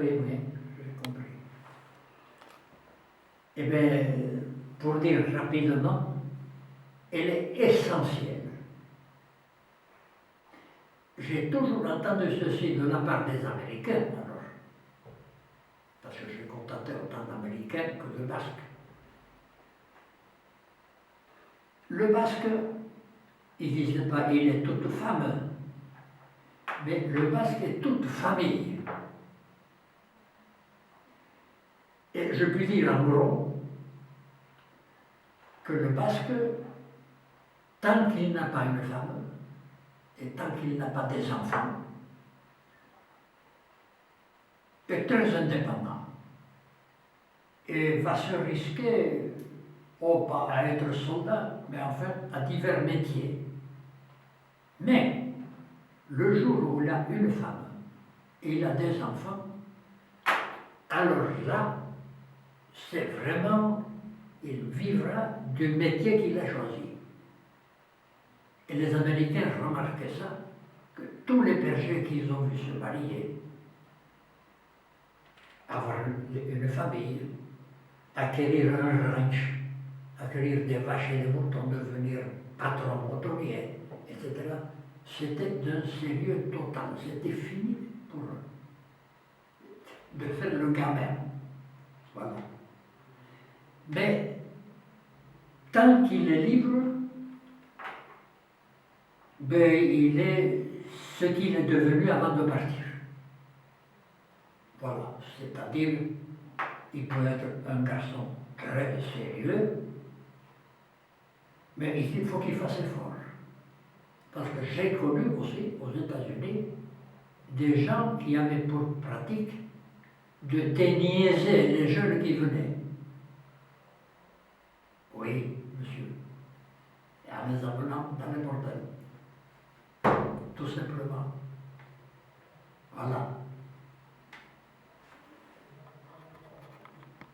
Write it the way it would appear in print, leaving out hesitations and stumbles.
oui, j'ai compris. Eh bien, pour dire rapidement, elle est essentielle. J'ai toujours entendu ceci de la part des Américains, alors, parce que j'ai contacté autant d'Américains que de Basques. Le Basque, il ne disait pas il est toute femme, mais le Basque est toute famille. Et je puis dire en gros que le Basque, tant qu'il n'a pas une femme, et tant qu'il n'a pas des enfants, est très indépendant et va se risquer, oh, pas à être soldat, mais enfin à divers métiers. Mais le jour où il a une femme et il a des enfants, alors là, c'est vraiment, il vivra du métier qu'il a choisi. Et les Américains remarquaient ça, que tous les bergers qu'ils ont vu se marier, avoir une famille, acquérir un ranch, acquérir des vaches et des moutons, devenir patron hôtelier, etc., c'était d'un sérieux total. C'était fini pour eux de faire le gamin. Voilà. Mais tant qu'il est libre, ben, il est ce qu'il est devenu avant de partir. Voilà, c'est-à-dire, il peut être un garçon très sérieux, mais il faut qu'il fasse effort. Parce que j'ai connu aussi aux États-Unis des gens qui avaient pour pratique de déniaiser les jeunes qui venaient. Oui, monsieur. Et en les amenant dans les bordels. Tout simplement. Voilà.